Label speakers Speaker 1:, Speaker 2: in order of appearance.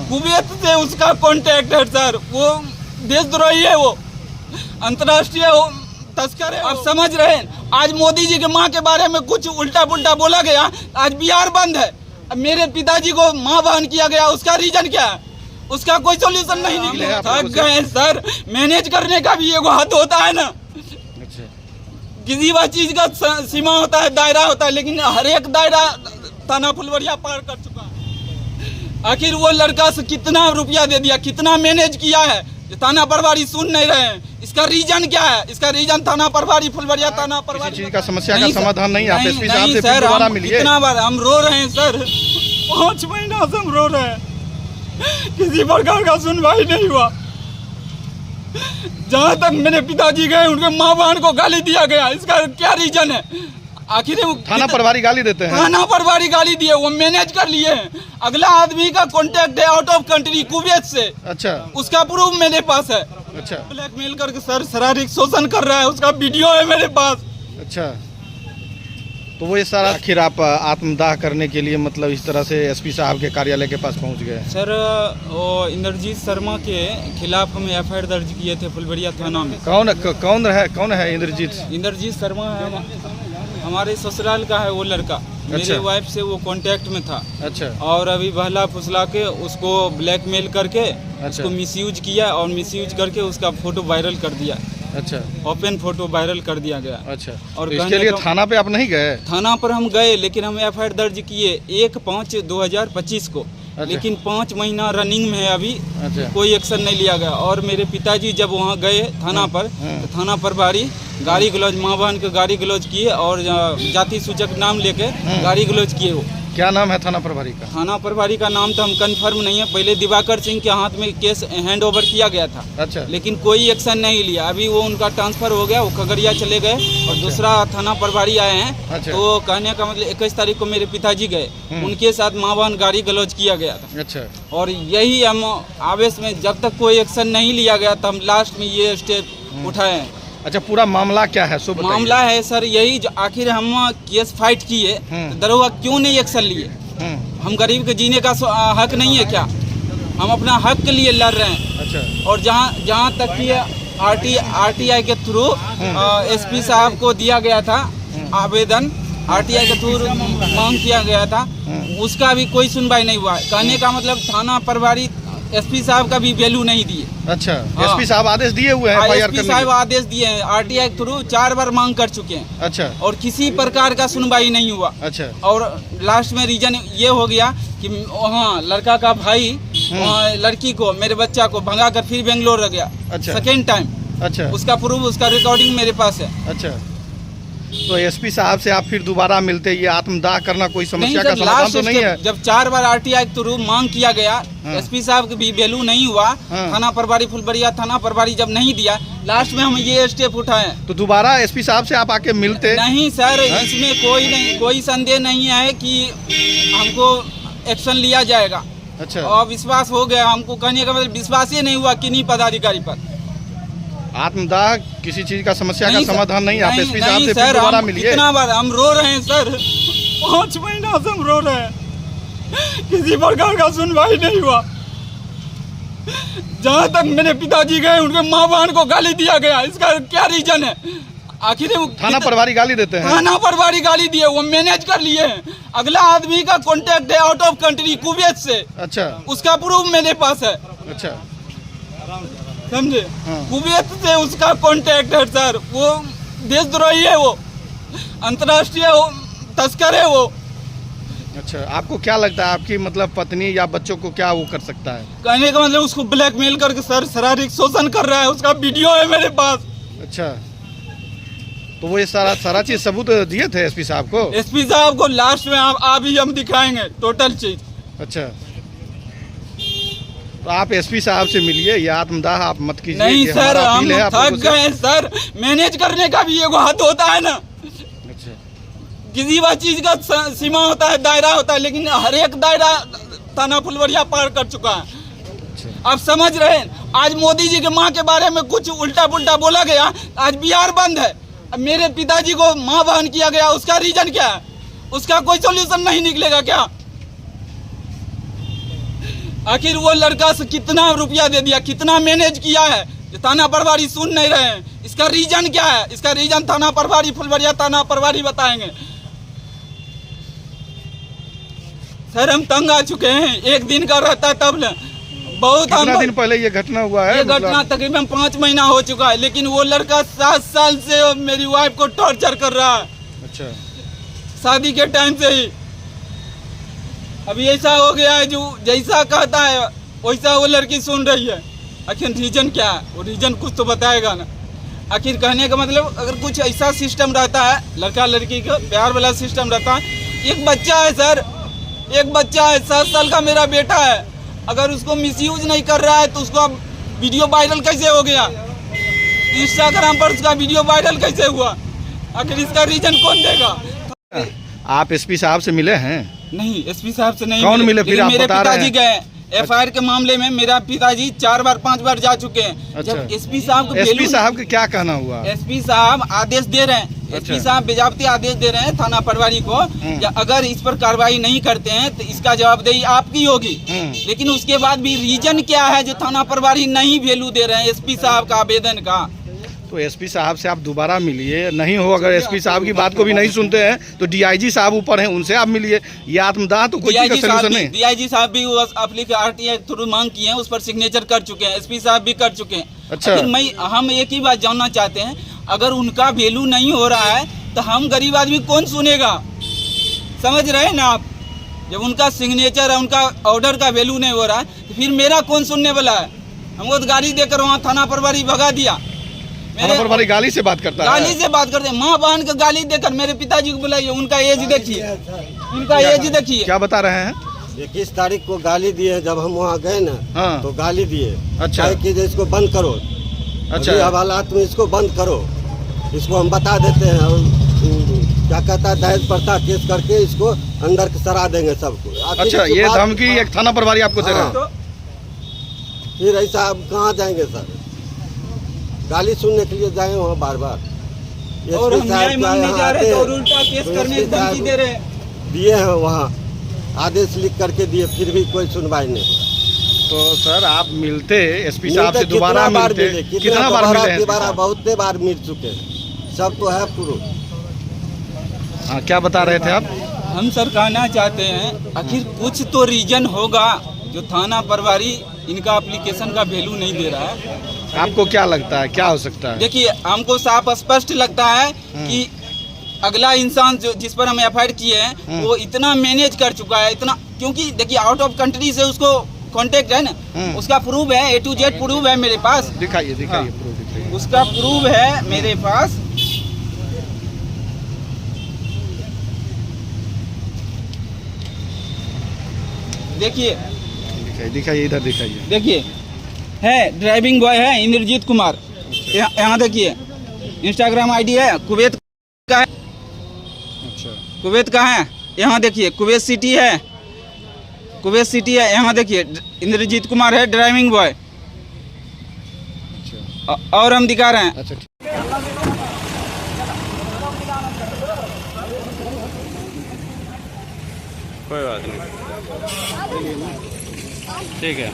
Speaker 1: Kuwait से उसका contact है सर। वो देशद्रोही है, वो अंतर्राष्ट्रीय तस्कर है। आप समझ रहे हैं, आज मोदी जी के माँ के बारे में कुछ उल्टा पुल्टा बोला गया, आज बिहार बंद है। अब मेरे पिताजी को माँ बहन किया गया, उसका रीजन क्या है? उसका कोई सोल्यूशन नहीं निकलेगा। थक गए सर, मैनेज करने का भी एगो हद होता है ना। किसी भी चीज का सीमा होता है, दायरा होता है, लेकिन हर एक दायरा थाना फुलवरिया पार कर चुका है। आखिर वो लड़का से कितना रुपया दे दिया, कितना मैनेज किया है, थाना प्रभारी सुन नहीं रहे हैं। इसका रीजन क्या है? इसका रीजन थाना प्रभारी फुलवरिया थाना प्रभारी
Speaker 2: चीज का समस्या का समाधान नहीं। आप एसपी साहब से
Speaker 1: सर,
Speaker 2: दोबारा मिलिए।
Speaker 1: कितना बार हम रो रहे हैं सर, 5 महीना से हम रो रहे हैं, किसी प्रकार का सुनवाई नहीं हुआ। जहाँ तक मेरे पिताजी गए, उनके माँ बहन को गाली दिया गया। इसका क्या रीजन है? आखिर
Speaker 2: थाना प्रभारी गाली देते हैं।
Speaker 1: थाना प्रभारी गाली दिए, वो मैनेज कर लिए हैं। अगला आदमी का कॉन्टेक्ट है आउट ऑफ कंट्री, कुवैत से।
Speaker 2: अच्छा,
Speaker 1: उसका प्रूफ मेरे पास है।
Speaker 2: अच्छा,
Speaker 1: ब्लैकमेल करके सर शारीरिक शोषण कर रहा है, उसका वीडियो है मेरे पास।
Speaker 2: अच्छा, तो वो ये सारा आखिर आप आत्मदाह करने के लिए मतलब इस तरह से एसपी साहब के कार्यालय के पास पहुंच गए?
Speaker 1: सर, वो इंद्रजीत शर्मा के खिलाफ हम एफआईआर दर्ज किए थे फुलवरिया थाना में।
Speaker 2: कौन है इंद्रजीत?
Speaker 1: इंद्रजीत शर्मा है, हमारे ससुराल का है वो लड़का।
Speaker 2: अच्छा।
Speaker 1: मेरे वाइफ से वो कांटेक्ट में था।
Speaker 2: अच्छा,
Speaker 1: और अभी बहला फुसला के उसको ब्लैकमेल करके उसको मिसयूज किया, और मिसयूज करके उसका फोटो वायरल कर दिया।
Speaker 2: अच्छा,
Speaker 1: ओपन फोटो वायरल कर दिया गया।
Speaker 2: अच्छा,
Speaker 1: और
Speaker 2: तो इसके लिए थाना पे आप नहीं गए?
Speaker 1: थाना पर हम गए, लेकिन हम एफआईआर दर्ज किए 1/5/2025 को।
Speaker 2: अच्छा।
Speaker 1: लेकिन 5 महीना रनिंग में है अभी।
Speaker 2: अच्छा,
Speaker 1: कोई एक्शन नहीं लिया गया। और मेरे पिताजी जब वहाँ गए थाना पर, तो थाना प्रभारी गाड़ी गलौज, माँ बहन के गाड़ी गलौज किए, और जाति सूचक नाम लेके गाड़ी गलौज किए। वो
Speaker 2: क्या नाम है थाना प्रभारी का?
Speaker 1: थाना प्रभारी का नाम तो हम कंफर्म नहीं है। पहले दिवाकर सिंह के हाथ में केस हैंड ओवर किया गया था।
Speaker 2: अच्छा,
Speaker 1: लेकिन कोई एक्शन नहीं लिया। अभी वो उनका ट्रांसफर हो गया, वो खगड़िया चले गए, और दूसरा थाना प्रभारी आए हैं।
Speaker 2: अच्छा।
Speaker 1: तो कहने का मतलब 21 तारीख को मेरे पिताजी गए, उनके साथ माँ बहन गाड़ी गलौज किया गया था।
Speaker 2: अच्छा,
Speaker 1: और यही हम आवेश में, जब तक कोई एक्शन नहीं लिया गया, तो हम लास्ट में ये स्टेप उठाए हैं।
Speaker 2: अच्छा, पूरा मामला क्या है? सो बताइए।
Speaker 1: मामला है सर यही, जो आखिर हम केस फाइट किए, तो दरोगा क्यों नहीं एक्शन लिए? हम गरीब के जीने का हक नहीं है क्या? हम अपना हक के लिए लड़ रहे हैं।
Speaker 2: अच्छा,
Speaker 1: और जहाँ तक कि आरटीआई के थ्रू एसपी साहब को दिया गया था आवेदन, आरटीआई के थ्रू मांग किया गया था, उसका भी कोई सुनवाई नहीं हुआ। कहने का मतलब थाना प्रभारी एसपी साहब का भी वैल्यू नहीं दिए।
Speaker 2: अच्छा, एसपी साहब आदेश दिए हुए हैं एफआईआर
Speaker 1: एसपी
Speaker 2: करने
Speaker 1: साहब
Speaker 2: के?
Speaker 1: आदेश दिए हैं, आरटीआई के थ्रू 4 बार मांग कर चुके हैं।
Speaker 2: अच्छा,
Speaker 1: और किसी प्रकार का सुनवाई नहीं हुआ।
Speaker 2: अच्छा,
Speaker 1: और लास्ट में रीजन ये हो गया कि वहाँ लड़का का भाई वहाँ लड़की को, मेरे बच्चा को भगा कर फिर बेंगलोर रह गया।
Speaker 2: अच्छा।
Speaker 1: Second time.
Speaker 2: अच्छा,
Speaker 1: उसका प्रूफ, उसका रिकॉर्डिंग मेरे पास है।
Speaker 2: अच्छा, तो एसपी साहब से आप फिर दोबारा मिलते, ये आत्मदाह करना कोई समस्या का
Speaker 1: सर,
Speaker 2: समाधान
Speaker 1: लास्ट
Speaker 2: तो नहीं है?
Speaker 1: जब 4 बार आरटीआई के थ्रू मांग किया गया, एसपी साहब की भी वैल्यू नहीं हुआ। थाना प्रभारी फुलवरिया थाना प्रभारी जब नहीं दिया, लास्ट में हम ये स्टेप उठाए।
Speaker 2: तो दोबारा एसपी साहब से आप आके मिलते?
Speaker 1: नहीं सर, इसमें कोई संदेह नहीं है कि हमको एक्शन लिया जाएगा।
Speaker 2: अच्छा,
Speaker 1: और विश्वास हो गया हमको। कहने का मतलब विश्वास ही नहीं हुआ किन्हीं पदाधिकारी पर।
Speaker 2: आत्मदाह किसी चीज का समस्या का समाधान नहीं। आप एसपी साहब से
Speaker 1: सर,
Speaker 2: फिर दोबारा मिलिए।
Speaker 1: कितना बार हम रो रहे हैं सर, 5 महीना से हम रो रहे हैं, किसी प्रकार का सुनवाई नहीं हुआ। जहाँ तक मेरे पिताजी गए, उनके माँ बहन को गाली दिया गया। इसका क्या रीजन है? आखिर
Speaker 2: थाना प्रभारी गाली देते हैं।
Speaker 1: थाना प्रभारी गाली दिए, वो मैनेज कर लिए हैं। अगला आदमी का कॉन्टेक्ट है आउट ऑफ कंट्री, कुवैत से।
Speaker 2: अच्छा,
Speaker 1: उसका प्रूफ मेरे पास है।
Speaker 2: अच्छा,
Speaker 1: समझे? कुवैत से उसका कॉन्टैक्ट है सर। वो देशद्रोही है, वो अंतर्राष्ट्रीय तस्कर है वो।
Speaker 2: अच्छा, आपको क्या लगता है आपकी मतलब पत्नी या बच्चों को क्या वो कर सकता है?
Speaker 1: कहने का मतलब उसको ब्लैकमेल करके सर शारीरिक शोषण कर रहा है, उसका वीडियो है मेरे पास।
Speaker 2: अच्छा, तो वो ये सारा चीज सबूत दिए थे एसपी साहब को?
Speaker 1: एसपी साहब को लास्ट में अभी हम दिखाएंगे टोटल चीज।
Speaker 2: अच्छा, तो आप एसपी साहब से मिलिए, ये आत्मदाह आप मत कीजिए।
Speaker 1: नहीं सर, हम
Speaker 2: है
Speaker 1: थक गए सर, मैनेज करने का भी एगो हद होता है ना।
Speaker 2: अच्छा,
Speaker 1: किसी भी चीज का सीमा होता है, दायरा होता है, लेकिन हर एक दायरा थाना फुलवरिया पार कर चुका है।
Speaker 2: अच्छा,
Speaker 1: आप समझ रहे हैं, आज मोदी जी के माँ के बारे में कुछ उल्टा पुल्टा बोला गया, आज बिहार बंद है। अब मेरे पिताजी को माँ बहन किया गया, उसका रीजन क्या है? उसका कोई सोल्यूशन नहीं निकलेगा क्या? आखिर वो लड़का से कितना रुपया दे दिया, कितना मैनेज किया है, ये थाना प्रभारी सुन नहीं रहे हैं। इसका रीजन क्या है? इसका रीजन थाना प्रभारी, फुलवरिया थाना प्रभारी बताएंगे। सर हम तंग आ चुके हैं, एक दिन का रहता तब न बहुत।
Speaker 2: कितना दिन पहले ये घटना हुआ है?
Speaker 1: ये घटना तकरीबन 5 महीना हो चुका है, लेकिन वो लड़का 7 साल से मेरी वाइफ को टॉर्चर कर रहा है।
Speaker 2: अच्छा,
Speaker 1: शादी के टाइम से ही। अभी ऐसा हो गया है जो जैसा कहता है वैसा वो लड़की सुन रही है। आखिर रीजन क्या है? वो रीजन कुछ तो बताएगा ना। आखिर कहने का मतलब अगर कुछ ऐसा सिस्टम रहता है, लड़का लड़की का प्यार वाला सिस्टम रहता है। एक बच्चा है सर, एक बच्चा है, 7 साल का मेरा बेटा है। अगर उसको मिसयूज नहीं कर रहा है तो उसका वीडियो वायरल कैसे हो गया? इंस्टाग्राम पर उसका वीडियो वायरल कैसे हुआ? आखिर इसका रीजन कौन देगा?
Speaker 2: आप एसपी साहब से मिले हैं?
Speaker 1: नहीं, एसपी साहब से नहीं
Speaker 2: कौन मिले? फिर आप
Speaker 1: मेरे
Speaker 2: बता रहे
Speaker 1: पिताजी
Speaker 2: हैं।
Speaker 1: गए एफआईआर के मामले में। मेरा पिताजी 4 बार 5 बार जा चुके हैं।
Speaker 2: अच्छा।
Speaker 1: जब एसपी साहब
Speaker 2: एसपी साहब का क्या कहना हुआ?
Speaker 1: एसपी साहब आदेश दे रहे हैं, एसपी साहब बेजाबती आदेश दे रहे हैं थाना प्रभारी को, अगर इस पर कार्रवाई नहीं करते हैं तो इसका जवाबदेही आपकी होगी। लेकिन उसके बाद भी रीजन क्या है जो थाना प्रभारी नहीं वैल्यू दे रहे हैं एसपी साहब का आवेदन का?
Speaker 2: तो एसपी साहब से आप दोबारा मिलिए। नहीं हो, अगर एसपी साहब की बात को भी नहीं सुनते हैं तो डीआईजी साहब ऊपर हैं, उनसे आप मिलिए। ये आत्मदाह तो कोई चीज का सलूशन नहीं।
Speaker 1: डीआईजी साहब भी आरटीआई थ्रू मांग किए हैं, उस पर सिग्नेचर कर चुके हैं, एसपी साहब भी कर चुके हैं।
Speaker 2: अच्छा,
Speaker 1: हम एक ही बात जानना चाहते हैं, अगर उनका वैल्यू नहीं हो रहा है तो हम गरीब आदमी कौन सुनेगा? समझ रहे हैं ना आप? जब उनका सिग्नेचर है, उनका ऑर्डर का वैल्यू नहीं हो रहा है तो फिर मेरा कौन सुनने वाला है? हमको तो गाड़ी देकर वहाँ थाना प्रभारी भगा दिया।
Speaker 2: थाना प्रभारी गाली से बात करता है?
Speaker 1: गाली से बात करते हैं, माँ बहन को गाली देकर। मेरे पिताजी को बुलाइए, उनका एज देखिए, उनका एज देखिए।
Speaker 2: क्या बता रहे हैं?
Speaker 3: 21 तारीख को गाली दिए, जब हम वहाँ गए ना।
Speaker 2: हाँ।
Speaker 3: तो गाली दिए।
Speaker 2: अच्छा,
Speaker 3: कि इसको बंद करो।
Speaker 2: अच्छा,
Speaker 3: हवालात में इसको बंद करो, इसको हम बता देते हैं। और क्या कहता है, दहेज प्रथा केस करके इसको अंदर सरा देंगे सबको।
Speaker 2: अच्छा, ये धमकी एक थाना प्रभारी आपको दे रहा है?
Speaker 3: फिर ऐसा अब कहाँ जाएंगे सर? गाली सुनने के लिए जाए वहाँ बार बार।
Speaker 1: और हम न्याय मांगने जा रहे हैं तो उल्टा केस करने की धमकी दे रहे हैं।
Speaker 3: दिए हैं वहाँ, आदेश लिख करके दिए, फिर भी कोई सुनवाई नहीं।
Speaker 2: तो सर आप मिलते एसपी साहब से दोबारा मिलते? कितना बार मिले?
Speaker 3: बहुत बार मिल चुके, सब तो है प्रूफ।
Speaker 2: हाँ, क्या बता रहे थे आप?
Speaker 1: हम सर कहना चाहते हैं आखिर कुछ तो रीजन होगा जो थाना प्रभारी इनका एप्लीकेशन का वैल्यू नहीं दे रहा है।
Speaker 2: आपको क्या लगता है, क्या हो सकता है?
Speaker 1: देखिए, हमको साफ स्पष्ट लगता है कि अगला इंसान जो जिस पर हम एफआईआर किए हैं वो इतना मैनेज कर चुका है, इतना, क्योंकि देखिए आउट ऑफ कंट्री से उसको कांटेक्ट है ना, उसका प्रूफ है, A to Z प्रूफ है मेरे पास।
Speaker 2: दिखाइए प्रूफ दिखाइए।
Speaker 1: उसका प्रूफ है मेरे पास। देखिए
Speaker 2: दिखाइए, इधर दिखाइए।
Speaker 1: देखिए, है ड्राइविंग बॉय है इंद्रजीत कुमार। यहाँ देखिए, इंस्टाग्राम आईडी है, कुवैत का है।
Speaker 2: अच्छा,
Speaker 1: कुवैत का है। यहाँ देखिए, कुवैत सिटी है, कुवैत सिटी है। यहाँ देखिए, इंद्रजीत कुमार है ड्राइविंग बॉय।
Speaker 2: अच्छा,
Speaker 1: और हम दिखा रहे हैं।
Speaker 2: अच्छा,
Speaker 4: कोई बात नहीं, ठीक है।